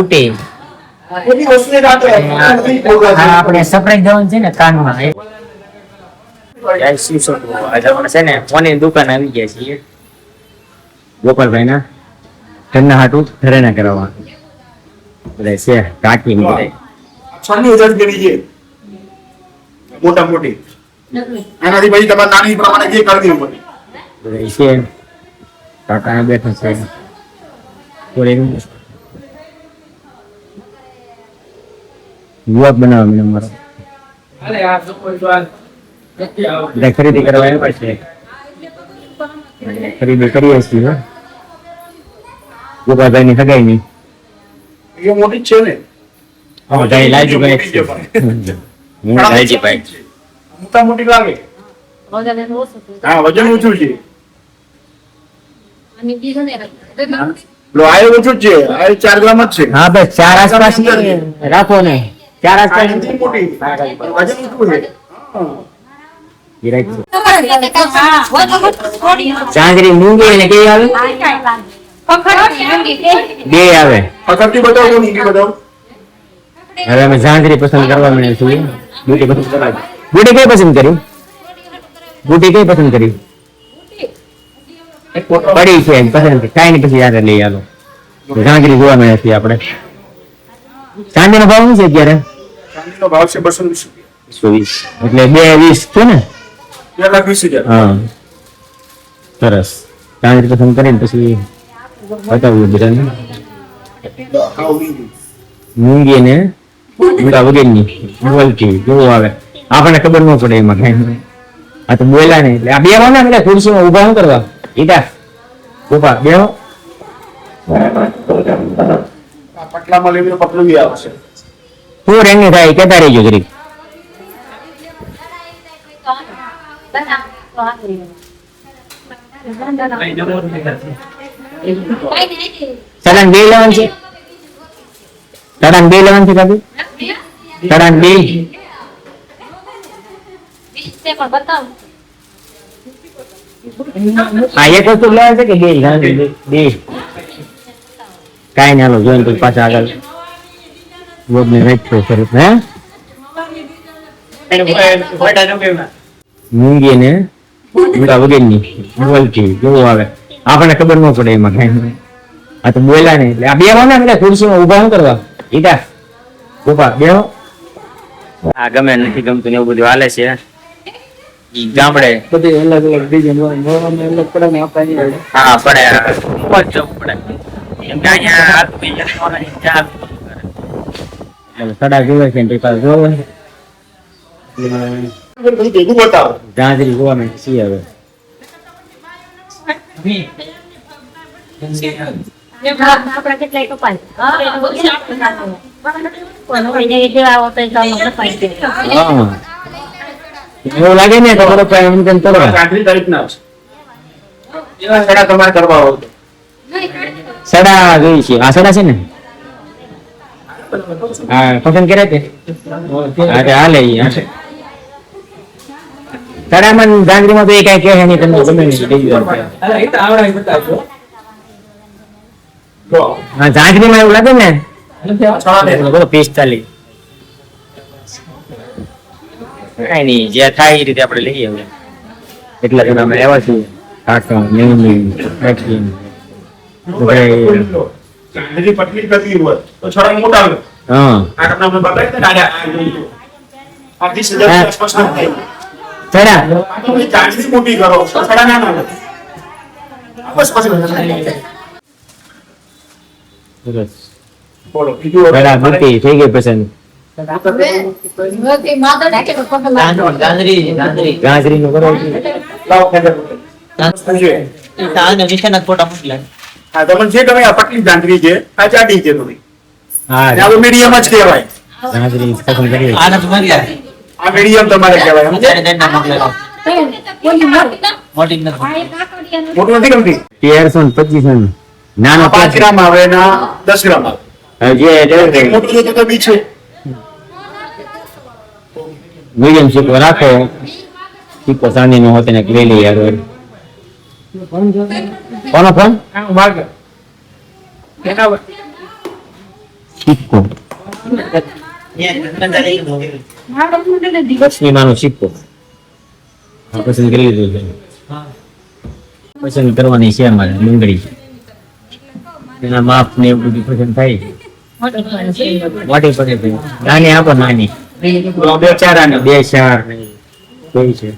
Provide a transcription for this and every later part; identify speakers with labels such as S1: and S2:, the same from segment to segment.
S1: મોટી આપણે સરપ્રાઈઝ જવાનું છે ને કાનમાં છે ને ફોનની દુકાન આવી ગયા છીએ ગોપાલભાઈ ના ઘરના હાટું ઘરેણા કરવા બધા છે કાકી ને બધા
S2: 6000 જેવી છે મોટા મોટી એનાથી પછી તમારે નાની પ્રમાણે જે કરવી પડે
S1: બધા છે કાકા બેઠા છે યુવક બનાવવા મને મારો બધા ખરીદી કરવા આવ્યા છે ખરીદી કરીએ છીએ ગોપાલભાઈ ની સગાઈ ની
S2: એ મોટી છે ને મોટા મોટી લાગે હા વજન ઓછું છે આયુ ઓછું જ છે આયુ 4 ગ્રામ જ છે
S1: હા બસ 4 આસપાસ રાખો ને 4 આસપાસ
S2: મોટી વજન ઓછું છે
S1: ચાંદરી મૂંગી ને કઈ આવે બે આવે
S2: પકડતી બતાવો મૂંગી બતાવો
S1: હવે અમે ઝાંઝરી પસંદ કરવા મળે છે બુટી પસંદ કરવા બુટી કઈ પસંદ કરી બુટી કઈ પસંદ કરી પડી છે પસંદ કાઈ નહીં પછી યાદ લઈ આલો ઝાંઝરી જોવા મળે છે આપણે ચાંદીનો ભાવ શું છે અત્યારે
S2: ચાંદીનો ભાવ છે 220
S1: એટલે 220 છે ને
S2: 2,20,000
S1: હા સરસ ચાંદરી પસંદ કરીને પછી બતાવ્યું બધાને મૂંગી ને મૂંગા વગેરેની બોલતી કેવું આવે આપણને ખબર ન પડે એમાં કઈ આ તો બોલ્યા ને એટલે આ બે વાના એટલે ખુરશીમાં ઉભા શું કરવા ઈટા ઉભા બે
S2: પટલામાં લેવી પટલું બી આવશે
S1: શું રેંગની થાય કેતા રહેજો જરીક સડાન બે લેવાનું છે સડાન બે લેવાનું છે કાબુ સડાન બે હા એક વસ્તુ લેવાનું છે કે બે બે કાઈ ના લો જોઈને પછી પાછા આગળ ને રાખજો સરસ હે મૂંગી ને મૂંગા વગેરેની બોલતી કેવું આવે આપણને ખબર ન પડે એમાં કઈ આ તો બોલ્યા ને એટલે આ બે વાના એટલે ખુરશીમાં ઉભા શું કરવા ઈટા ઉભા બે આ ગમે નથી ગમતું ને એવું બધું હાલે છે ઈ ગામડે બધી અલગ અલગ ડિઝાઇન અલગ પડે ને આપણે હા પડે જવું પડે એમ કે અહીંયા સડા જોવે છે ને પાછા જોવે
S2: ભેગું બતાવો
S1: ઝાંઝરી જોવા મળે સી હવે એવું લાગે ને તો બરોબર એમ તેમ કરવા
S2: ચાંદની તારીખના આવશે એવા સડા તમારે કરવા હોય
S1: સડા જોઈ છે આ સડા છે ને હા પસંદ કરે છે અરે હાલે સડામાં ઝાંઝરીમાં તો એ કઈ કહે નહીં તમને ગમે નહીં હા ઝાંઝરીમાં એવું લાગે ને 45 કઈ નઈ જે થાય એ રીતે આપણે લઈએ હવે એટલા જણા અમે આવ્યા છીએ કાકા
S2: ચાંદની પટલી કરવી હોય તો છોડા મોટા આવે
S1: હા
S2: આ તમને અમે બતાવી દે દાદા આ 30,000 આસપાસ ના થાય
S1: સડા
S2: તમે ચાંદની મોટી કરો છોડા ના આવે બસ પછી
S1: સરસ
S2: બોલો બીજું
S1: સડા મોટી થઈ ગઈ પસંદ ઝાંઝરી નું કરો
S2: હા તમને જે તમે આ પટલી ચાંદની છે આ જાડી છે થોડી
S1: હા
S2: આ મીડિયમ જ કહેવાય
S1: ઝાંઝરી પસંદ કરી
S2: આ મીડિયમ તમારે કહેવાય મોટું નથી ગમતી
S1: 1325 નાનો
S2: 5 ગ્રામ આવે ના 10 ગ્રામ આવે
S1: જે
S2: મોટું તો બી છે
S1: મીડિયમ સિક્કો રાખો સિક્કો ચાંદી નો હોતે ને લઈ લઈએ યાર કોનો ફોન સિક્કો પશ્ચિમાનો સિક્કો આ પસંદ કરી લીધું છે પસંદ કરવાની છે અમારે ડુંગળી એના માપ ને એવું બધું પસંદ થાય મોટી પસંદ નાની આપો નાની બે ચાર આને બે ચાર કઈ છે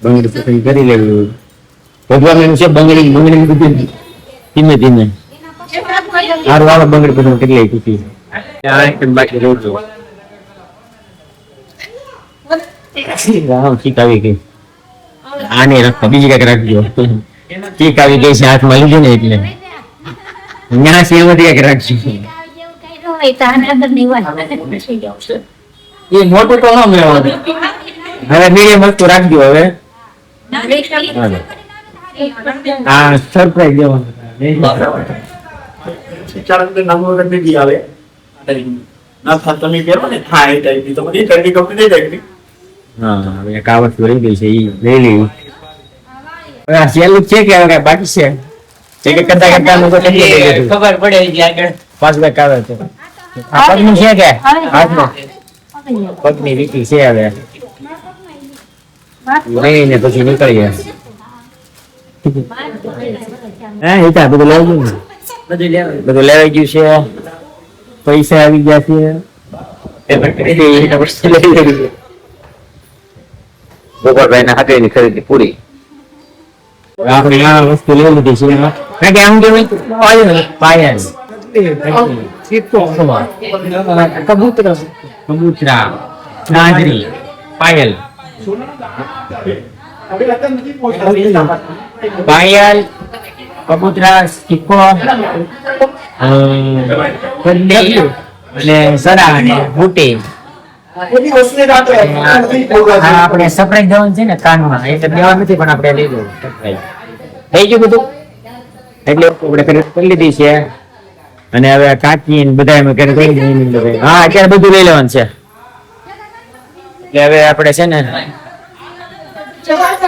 S1: બંગડી પસંદ કરી લેવી ભગવાન છે બંગડી બધું ધીમે ધીમે હાર વાળો બંગડી પસંદ કરી લે ખુશી બાકી રોજો ઠીક આવી ગઈ આને રાખો બીજી કઈક રાખજો ઠીક આવી ગઈ છે હાથમાં લીધું ને એટલે ત્યાં છે એવું કઈક રાખજો એ મોટું તો ન મેળવો હવે મીડિયમ વસ્તુ રાખજો હવે હા સરપ્રાઈઝ દેવાનું
S2: ચાલક નામ વગર બીજી આવે ના થા તમે પહેરો ને થાય ટાઈપની તો બધી ઠંડી કંપની દઈ દે
S1: હા હવે એક આ વસ્તુ રહી ગઈ છે એ લઈ લેવી હવે આ સહેલું છે કે હવે બાકી છે કે કરતા કરતા લોકો ખબર પડે કે આગળ પાછું કઈક આવે છે આ પગનું છે કે હાથમાં પગની રીતિ છે હવે લઈને પછી નીકળીએ હા હિતા બધું લેવું ને બધું લેવાઈ ગયું છે પૈસા આવી ગયા છે ગોપાલભાઈ ના હાથે ની ખરીદી પૂરી આપણે આ વસ્તુ લઈ લીધી છે કારણ કે આમ કેવાય પાયલ કબૂતરા નાજરી પાયલ પાયલ કબૂતરા સિક્કો અને સરા અને બુટી આપણે સરપ્રાઈઝ દેવાનું છે ને કાનમાં એટલે દેવા નથી પણ આપણે લીધું થઈ ગયું બધું એટલે આપણે કરી લીધી છે અને હવે કાચી બધા એમ કરી દીધી હા અત્યારે બધું લઈ લેવાનું છે એટલે હવે આપણે છે ને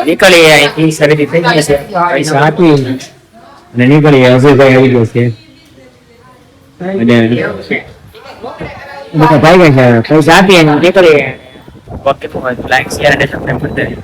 S1: નીકળીએ અહીંથી ખરીદી થઈ ગઈ છે પૈસા આપી અને નીકળીએ અજયભાઈ આવી ગયો છે અને બધા ભાઈ ગયા છે પૈસા આપીએ નીકળીએ વખતે લાઈક શેર અને સબસ્ક્રાઇબ કરી દેજો.